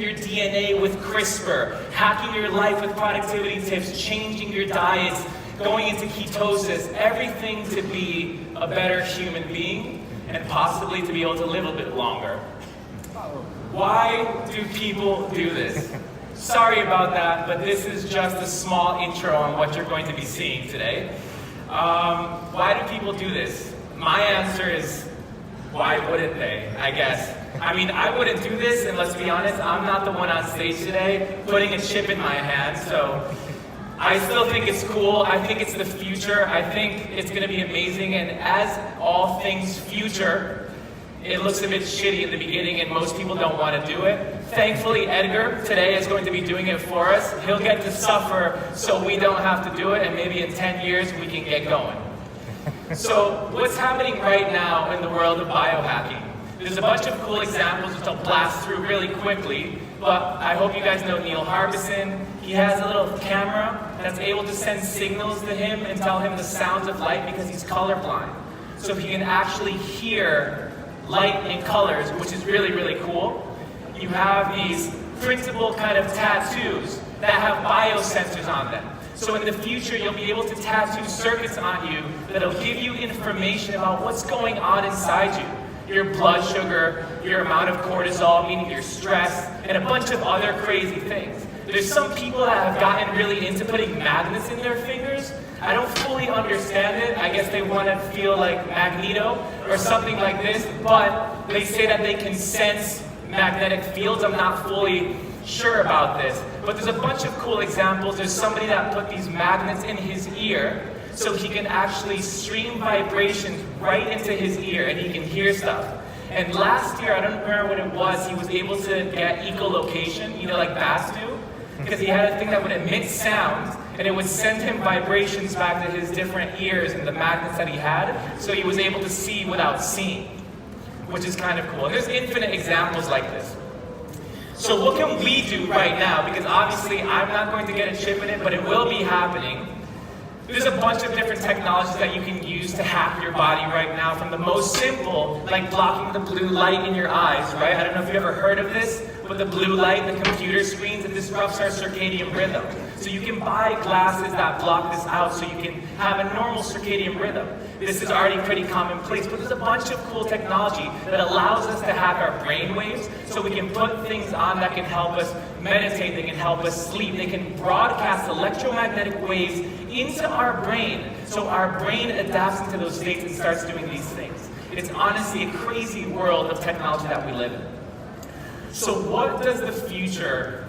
your DNA with CRISPR, hacking your life with productivity tips, changing your diets, going into ketosis, everything to be a better human being and possibly to be able to live a bit longer. Why do people do this? Sorry about that, but this is just a small intro on what you're going to be seeing today. Why do people do this? My answer is, why wouldn't they, I guess. I mean, I wouldn't do this, and let's be honest, I'm not the one on stage today putting a chip in my hand, so I still think it's cool. I think it's the future. I think it's going to be amazing, and as all things future, it looks a bit shitty in the beginning, and most people don't want to do it. Thankfully, Edgar today is going to be doing it for us. He'll get to suffer so we don't have to do it, and maybe in 10 years we can get going. So what's happening right now in the world of biohacking? There's a bunch of cool examples which I'll blast through really quickly, but I hope you guys know Neil Harbison. He has a little camera that's able to send signals to him and tell him the sounds of light because he's colorblind. So he can actually hear light and colors, which is really, really cool. You have these printable kind of tattoos that have biosensors on them. So in the future, you'll be able to tattoo circuits on you that'll give you information about what's going on inside you. Your blood sugar, your amount of cortisol, meaning your stress, and a bunch of other crazy things. There's some people that have gotten really into putting magnets in their fingers. I don't fully understand it. I guess they want to feel like Magneto or something like this, but they say that they can sense magnetic fields. I'm not fully sure about this, but there's a bunch of cool examples. There's somebody that put these magnets in his ear so he can actually stream vibrations right into his ear and he can hear stuff. And last year, I don't remember what it was, he was able to get echolocation, you know, like bats do, because he had a thing that would emit sound and it would send him vibrations back to his different ears and the magnets that he had, so he was able to see without seeing, which is kind of cool. And there's infinite examples like this. So what can we do right now? Because obviously I'm not going to get a chip in it, but it will be happening. There's a bunch of different technologies that you can use to hack your body right now, from the most simple, like blocking the blue light in your eyes, right? I don't know if you've ever heard of this, but the blue light, the computer screens, it disrupts our circadian rhythm. So you can buy glasses that block this out so you can have a normal circadian rhythm. This is already pretty commonplace, but there's a bunch of cool technology that allows us to hack our brain waves so we can put things on that can help us meditate, they can help us sleep, they can broadcast electromagnetic waves into our brain so our brain adapts into those states and starts doing these things. It's honestly a crazy world of technology that we live in. So what does the future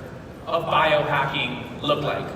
of biohacking look like?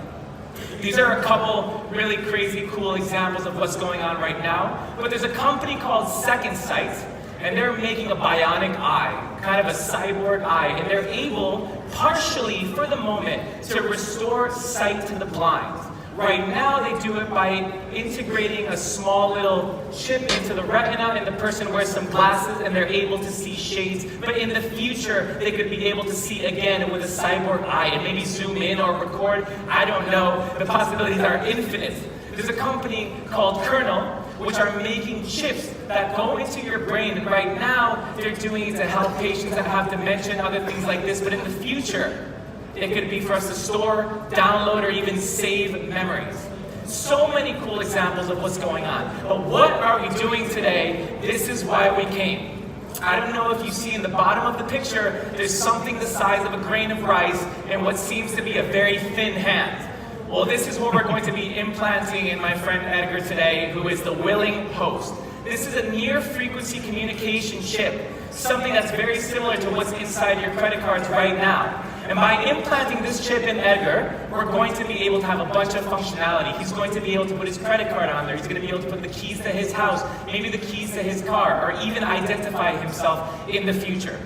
These are a couple really crazy, cool examples of what's going on right now, but there's a company called Second Sight, and they're making a bionic eye, kind of a cyborg eye, and they're able, partially, for the moment, to restore sight to the blind. Right now, they do it by integrating a small little chip into the retina, and the person wears some glasses and they're able to see shades. But in the future, they could be able to see again with a cyborg eye and maybe zoom in or record. I don't know. The possibilities are infinite. There's a company called Kernel, which are making chips that go into your brain. And right now, they're doing it to help patients that have dementia and other things like this. But in the future, it could be for us to store, download, or even save memories. So many cool examples of what's going on. But what are we doing today? This is why we came. I don't know if you see in the bottom of the picture, there's something the size of a grain of rice and what seems to be a very thin hand. Well, this is what we're going to be implanting in my friend Edgar today, who is the willing host. This is a near-frequency communication chip, something that's very similar to what's inside your credit cards right now. And by implanting this chip in Edgar, we're going to be able to have a bunch of functionality. He's going to be able to put his credit card on there. He's going to be able to put the keys to his house, maybe the keys to his car, or even identify himself in the future.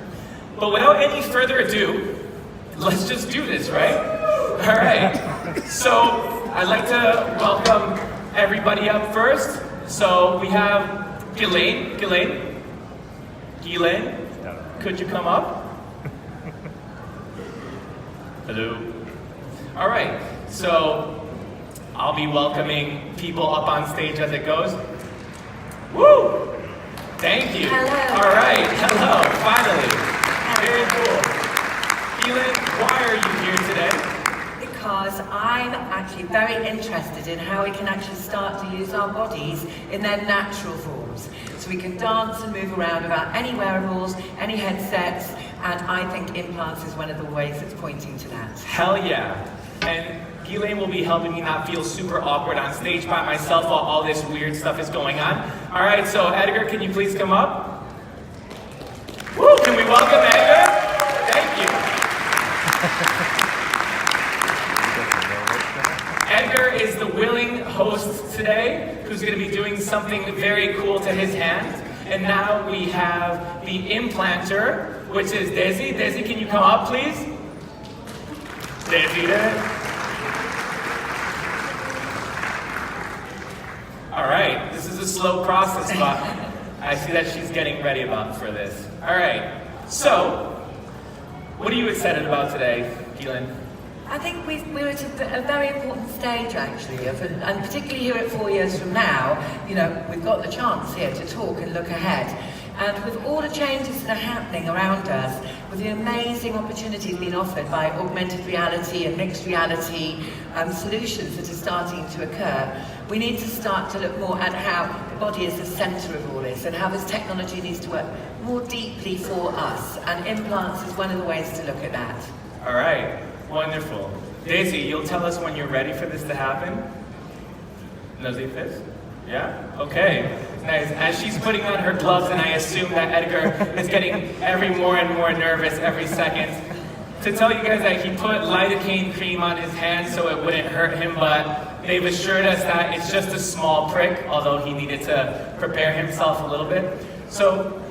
But without any further ado, let's just do this, right? All right. So I'd like to welcome everybody up first. So we have Ghislaine. Ghislaine, could you come up? Hello. All right, so I'll be welcoming people up on stage as it goes. Woo! Thank you. Hello. All right, hello, finally. Hello. Very cool. Ghislaine, I'm actually very interested in how we can actually start to use our bodies in their natural forms. So we can dance and move around without any wearables, any headsets, and I think implants is one of the ways that's pointing to that. Hell yeah. And Ghislaine will be helping me not feel super awkward on stage by myself while all this weird stuff is going on. All right, so Edgar, can you please come up? Woo, can we welcome Edgar? Thank you. Edgar is the willing host today, who's going to be doing something very cool to his hand. And now we have the implanter, which is Desi. Desi, can you come up, please? Desi there. All right, this is a slow process, but I see that she's getting ready for this. All right, so what are you excited about today, Ghislaine? I think we're at a very important stage, actually, and particularly here at 4 years from now, you know, we've got the chance here to talk and look ahead. And with all the changes that are happening around us, with the amazing opportunities being offered by augmented reality and mixed reality solutions that are starting to occur, we need to start to look more at how the body is the centre of all this and how this technology needs to work more deeply for us. And implants is one of the ways to look at that. All right. Wonderful. Daisy, you'll tell us when you're ready for this to happen? Nosy fist? Yeah? Okay. Nice. As she's putting on her gloves, and I assume that Edgar is getting more and more nervous every second. To tell you guys that he put lidocaine cream on his hand so it wouldn't hurt him, but they've assured us that it's just a small prick, although he needed to prepare himself a little bit. So,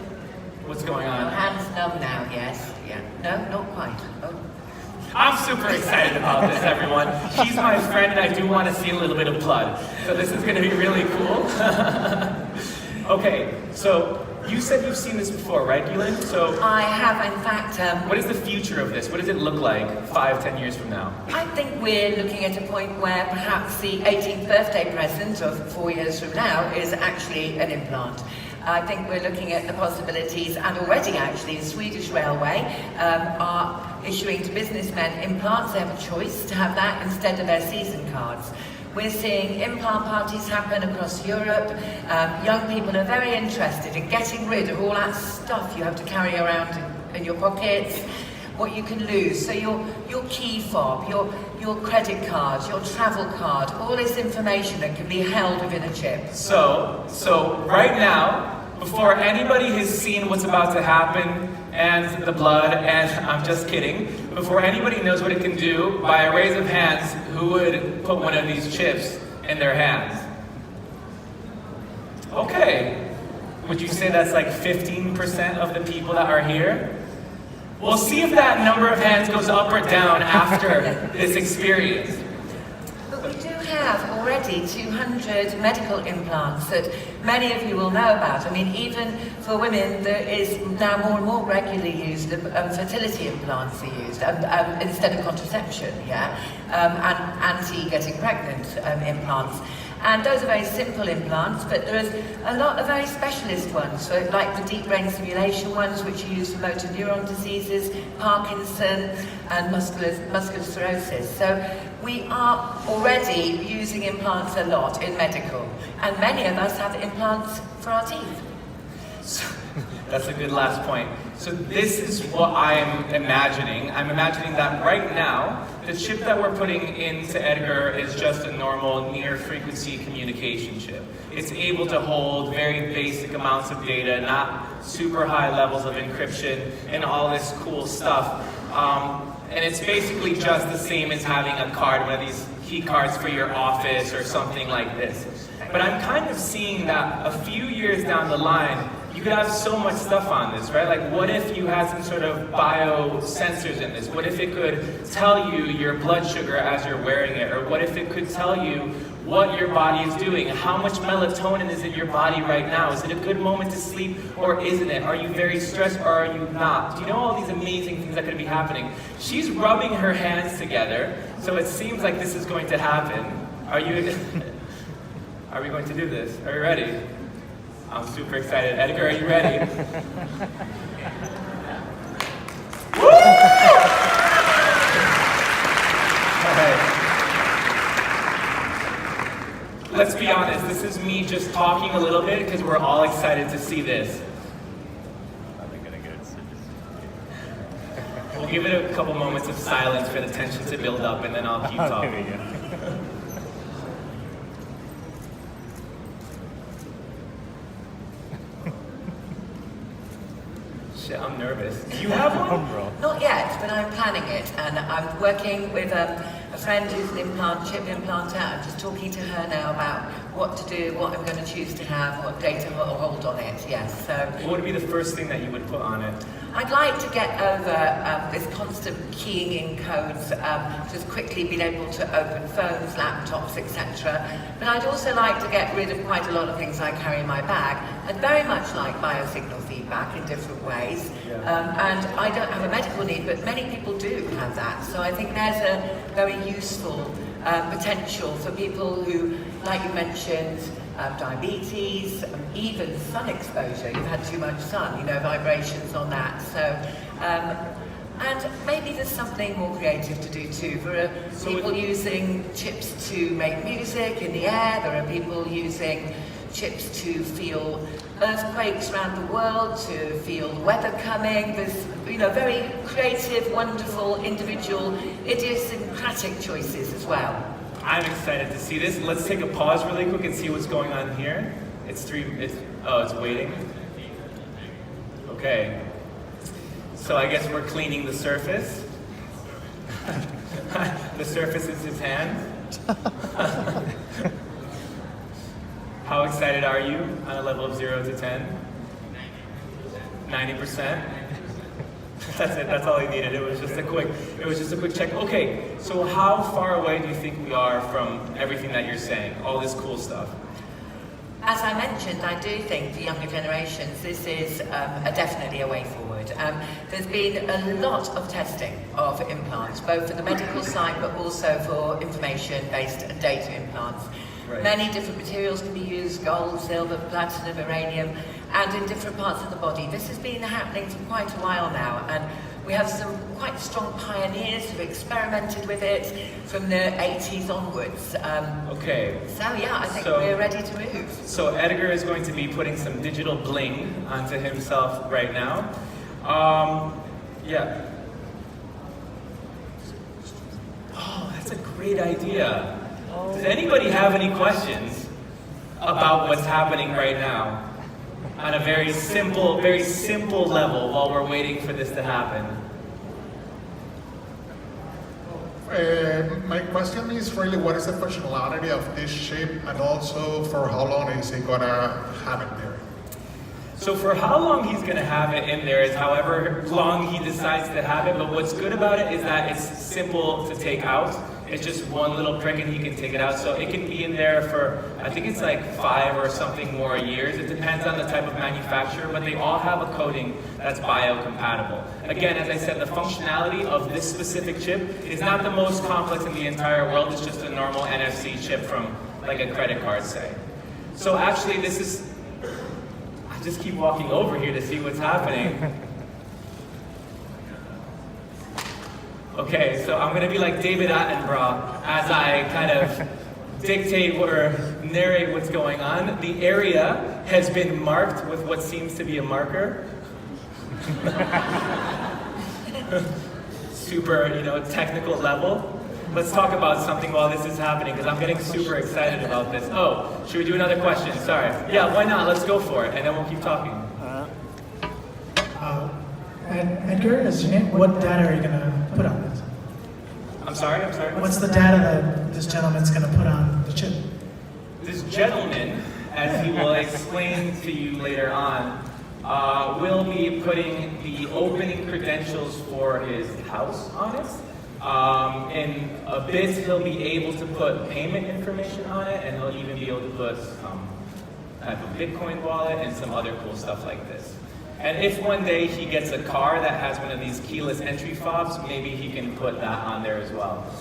what's going on? Your hand's numb now, yes? Yeah. No, not quite. Oh. I'm super excited about this, everyone. She's my friend, and I do want to see a little bit of blood. So this is going to be really cool. Okay, so you said you've seen this before, right, Ghislaine? So I have, in fact. What is the future of this? What does it look like 5, 10 years from now? I think we're looking at a point where perhaps the 18th birthday present of 4 years from now is actually an implant. I think we're looking at the possibilities, and already actually the Swedish Railway are issuing to businessmen implants. They have a choice to have that instead of their season cards. We're seeing implant parties happen across Europe. Young people are very interested in getting rid of all that stuff you have to carry around in your pockets, what you can lose. So your key fob, your credit card, your travel card, all this information that can be held within a chip. So right now, before anybody has seen what's about to happen, and the blood, and I'm just kidding, before anybody knows what it can do, by a raise of hands, who would put one of these chips in their hands? Okay. Would you say that's like 15% of the people that are here? We'll see if that number of hands goes up or down after this experience. But we do have already 200 medical implants that many of you will know about. I mean, even for women, there is now more and more regularly used, fertility implants are used instead of contraception, yeah? And anti-getting pregnant implants. And those are very simple implants, but there is a lot of very specialist ones, so like the deep brain stimulation ones, which are used for motor neuron diseases, Parkinson, and muscular sclerosis. So we are already using implants a lot in medical, and many of us have implants for our teeth. That's a good last point. So this is what I'm imagining. I'm imagining that right now, the chip that we're putting into Edgar is just a normal near-frequency communication chip. It's able to hold very basic amounts of data, not super high levels of encryption and all this cool stuff. And it's basically just the same as having a card, one of these key cards for your office or something like this. But I'm kind of seeing that a few years down the line, you could have so much stuff on this, right? Like, what if you had some sort of biosensors in this? What if it could tell you your blood sugar as you're wearing it? Or what if it could tell you what your body is doing? How much melatonin is in your body right now? Is it a good moment to sleep or isn't it? Are you very stressed or are you not? Do you know all these amazing things that could be happening? She's rubbing her hands together, so it seems like this is going to happen. Are we going to do this? Are you ready? I'm super excited. Edgar, are you ready? Woo! All right. let's be honest, this is me just talking a little bit because we're all excited to see this. We'll give it a couple moments of silence for the tension to build up, and then I'll keep talking. Shit, I'm nervous. Do you have one? Not yet, but I'm planning it, and I'm working with a friend who's an chip implanter. I'm just talking to her now about what to do, what I'm going to choose to have, what data will hold on it, yes. So, what would be the first thing that you would put on it? I'd like to get over this constant keying in codes, just quickly being able to open phones, laptops, etc. But I'd also like to get rid of quite a lot of things I carry in my bag. I'd very much like biosignal feedback in different ways. And I don't have a medical need, but many people do have that. So I think there's a very useful potential for people who, like you mentioned, diabetes, even sun exposure. You've had too much sun, vibrations on that. So, and maybe there's something more creative to do too. There are people using chips to make music in the air. There are people using chips to feel earthquakes around the world, to feel the weather coming. There's, very creative, wonderful, individual, idiosyncratic choices as well. I'm excited to see this. Let's take a pause really quick and see what's going on here. It's waiting. Okay. So I guess we're cleaning the surface. The surface is his hand. How excited are you on a level of 0 to 10? 90%? That's it, that's all he needed. It was just a quick check. Okay, so how far away do you think we are from everything that you're saying? All this cool stuff. As I mentioned, I do think for younger generations, this is definitely a way forward. There's been a lot of testing of implants, both for the medical side, but also for information-based and data implants. Right. Many different materials can be used, gold, silver, platinum, uranium, and in different parts of the body. This has been happening for quite a while now, and we have some quite strong pioneers who've experimented with it from the 80s onwards. Okay. So yeah, I think we're ready to move. So Edgar is going to be putting some digital bling onto himself right now. Yeah. Oh, that's a great idea. Does anybody have any questions about what's happening right now on a very simple level while we're waiting for this to happen? My question is really, what is the functionality of this chip, and also for how long is he gonna have it there? So for how long he's going to have it in there is however long he decides to have it, but what's good about it is that it's simple to take out. It's just one little prick and he can take it out. So it can be in there for, I think it's like 5 or something more years. It depends on the type of manufacturer, but they all have a coating that's biocompatible. Again, as I said, the functionality of this specific chip is not the most complex in the entire world. It's just a normal NFC chip from like a credit card, say. So actually this is, I just keep walking over here to see what's happening. Okay, so I'm gonna be like David Attenborough as I kind of dictate or narrate what's going on. The area has been marked with what seems to be a marker. Super, technical level. Let's talk about something while this is happening, because I'm getting super excited about this. Oh, should we do another question? Sorry. Yeah, why not? Let's go for it, and then we'll keep talking. Edgar, is your name? What data are you going to put on this? I'm sorry? What's the data that this gentleman's going to put on the chip? This gentleman, as he will explain to you later on, will be putting the opening credentials for his house on it. In a bit, he'll be able to put payment information on it, and he'll even be able to put some type of Bitcoin wallet and some other cool stuff like this. And if one day he gets a car that has one of these keyless entry fobs, maybe he can put that on there as well.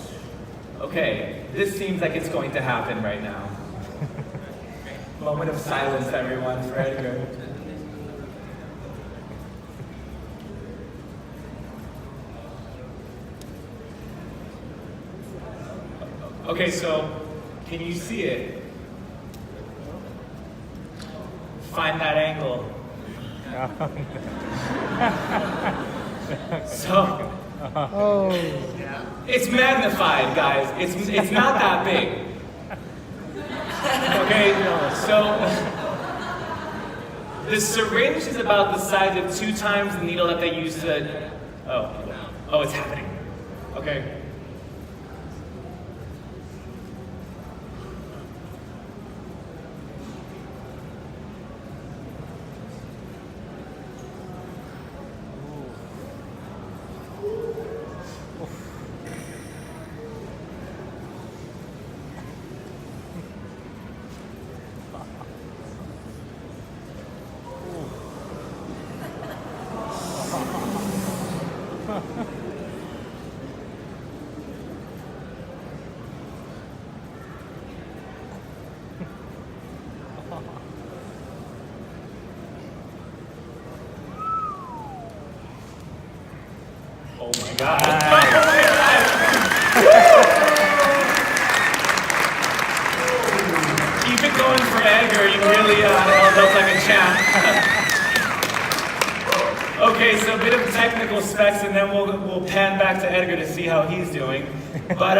Okay, this seems like it's going to happen right now. Moment of silence, everyone, for Edgar. Okay, so can you see it? find that angle. So, it's magnified, guys. It's not that big. Okay, so the syringe is about the size of 2 times the needle that they use to. Oh, it's happening. Okay. Oh my God. Keep it going for Edgar. You really held up like a champ. Okay, so a bit of technical specs, and then we'll pan back to Edgar to see how he's doing. But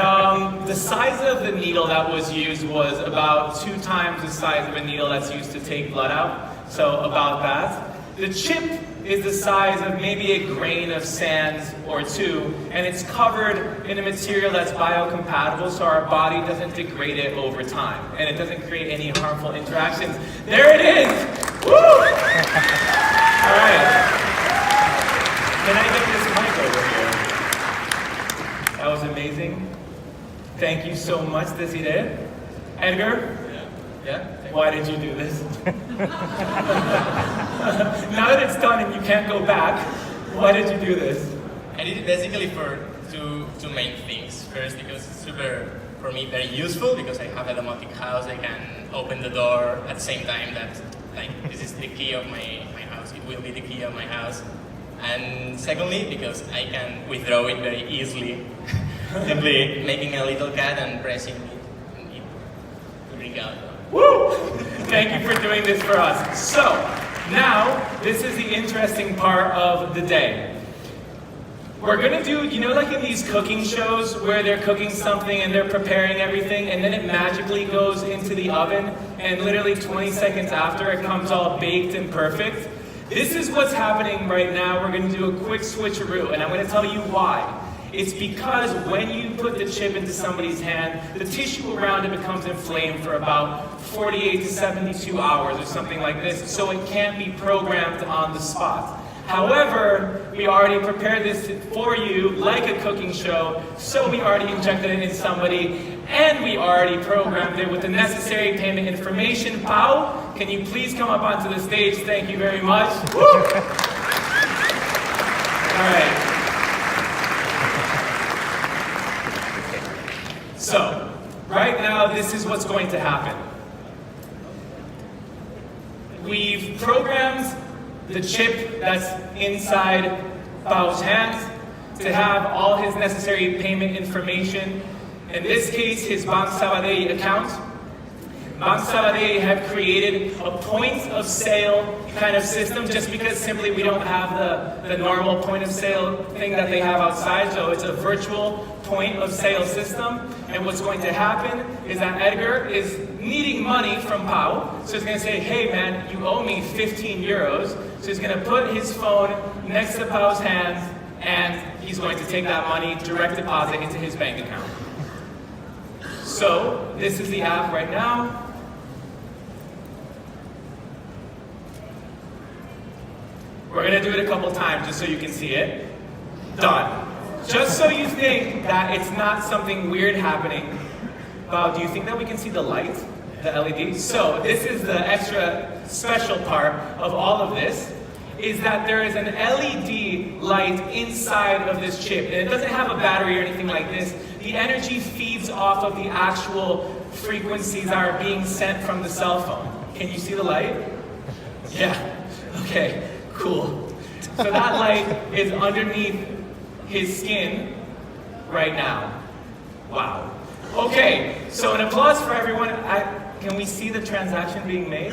the size of the needle that was used was about 2 times the size of a needle that's used to take blood out. So about that. The chip is the size of maybe a grain of sand or 2, and it's covered in a material that's biocompatible, so our body doesn't degrade it over time, and it doesn't create any harmful interactions. There it is! Woo! All right. Can I get this mic over here? That was amazing. Thank you so much, Desiree. Edgar? Yeah? Why did you do this? Now that it's done and you can't go back, why did you do this? I did it basically for two main things. First, because it's super, for me, very useful because I have a domotic house. I can open the door at the same time that, like, this is the key of my house. It will be the key of my house. And secondly, because I can withdraw it very easily, simply making a little cat and pressing it, and it will bring out. Woo! Thank you for doing this for us. So, now, this is the interesting part of the day. We're gonna do, you know, like in these cooking shows where they're cooking something and they're preparing everything and then it magically goes into the oven and literally 20 seconds after it comes all baked and perfect? This is what's happening right now. We're gonna do a quick switcheroo and I'm gonna tell you why. It's because when you put the chip into somebody's hand, the tissue around it becomes inflamed for about 48 to 72 hours or something like this, so it can't be programmed on the spot. However, we already prepared this for you like a cooking show, so we already injected it in somebody, and we already programmed it with the necessary payment information. Pau, can you please come up onto the stage? Thank you very much. Woo! All right. So, right now, this is what's going to happen. We've programmed the chip that's inside Pau's hands to have all his necessary payment information. In this case, his Bank Sabadell account. Bank Sabadell have created a point of sale kind of system just because simply we don't have the normal point of sale thing that they have outside, so it's a virtual point of sale system. And what's going to happen is that Edgar is needing money from Pau, so he's going to say, hey man, you owe me 15 euros. So he's going to put his phone next to Pau's hands and he's going to take that money, direct deposit into his bank account. So this is the app right now. We're going to do it a couple times just so you can see it. Done. Just so you think that it's not something weird happening. Wow, do you think that we can see the light? The LED? So this is the extra special part of all of this, is that there is an LED light inside of this chip. And it doesn't have a battery or anything like this. The energy feeds off of the actual frequencies that are being sent from the cell phone. Can you see the light? Yeah. Okay. Cool. So that light is underneath his skin right now. Wow. Okay, so an applause for everyone. Can we see the transaction being made?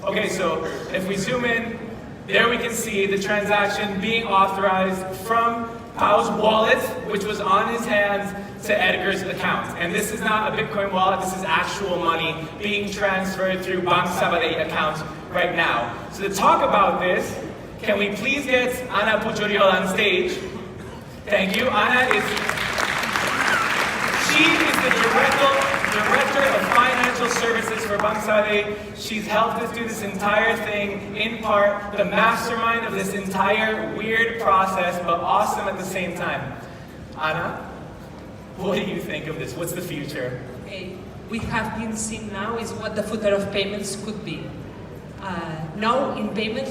Okay, so if we zoom in, there we can see the transaction being authorized from Pau's wallet, which was on his hands, to Edgar's account. And this is not a Bitcoin wallet, this is actual money being transferred through Bank Sabadell accounts right now. So to talk about this, can we please get Ana Pujoriol on stage? Thank you. Ana is the Director of Financial Services for Bank Sabadell. She's helped us do this entire thing, in part, the mastermind of this entire weird process, but awesome at the same time. Ana, what do you think of this? What's the future? Okay. We have been seeing now is what the future of payments could be. Now in payments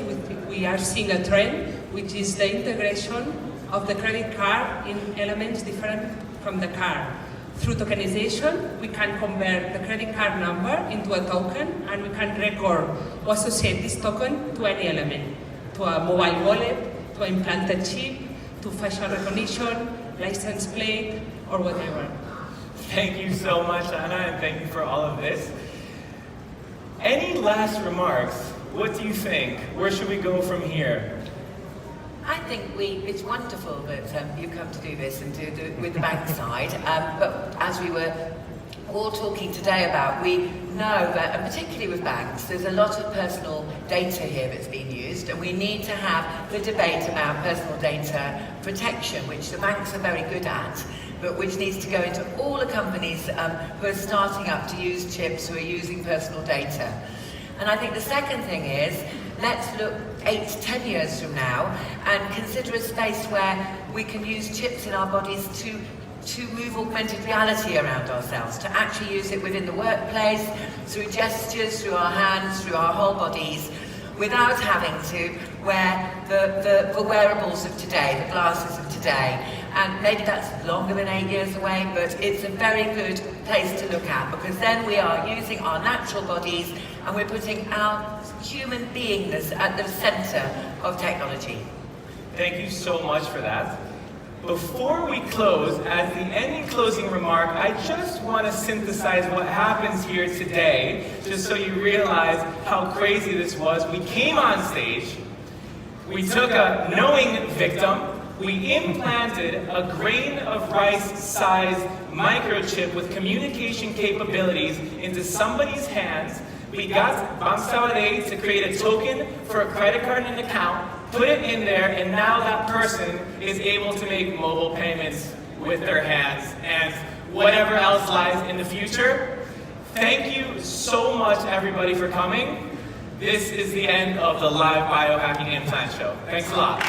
we are seeing a trend, which is the integration of the credit card in elements different from the card. Through tokenization, we can convert the credit card number into a token, and we can record or associate this token to any element, to a mobile wallet, to an implanted chip, to facial recognition, license plate, or whatever. Thank you so much, Ana, and thank you for all of this. Any last remarks? What do you think? Where should we go from here? I think it's wonderful that you come to do this and do it with the bank side. But as we were all talking today about, we know that, and particularly with banks, there's a lot of personal data here that's being used, and we need to have the debate about personal data protection, which the banks are very good at, but which needs to go into all the companies who are starting up to use chips, who are using personal data. And I think the second thing is, let's look 8 to 10 years from now and consider a space where we can use chips in our bodies to move augmented reality around ourselves, to actually use it within the workplace, through gestures, through our hands, through our whole bodies, without having to wear the wearables of today, the glasses of today. And maybe that's longer than 8 years away, but it's a very good place to look at, because then we are using our natural bodies and we're putting our human beingness at the center of technology. Thank you so much for that. Before we close, as the ending closing remark, I just want to synthesize what happens here today, just so you realize how crazy this was. We came on stage, we took a knowing victim, we implanted a grain of rice-sized microchip with communication capabilities into somebody's hands. We got Bank Sabadell to create a token for a credit card and an account, put it in there, and now that person is able to make mobile payments with their hands and whatever else lies in the future. Thank you so much, everybody, for coming. This is the end of the live biohacking implant show. Thanks a lot.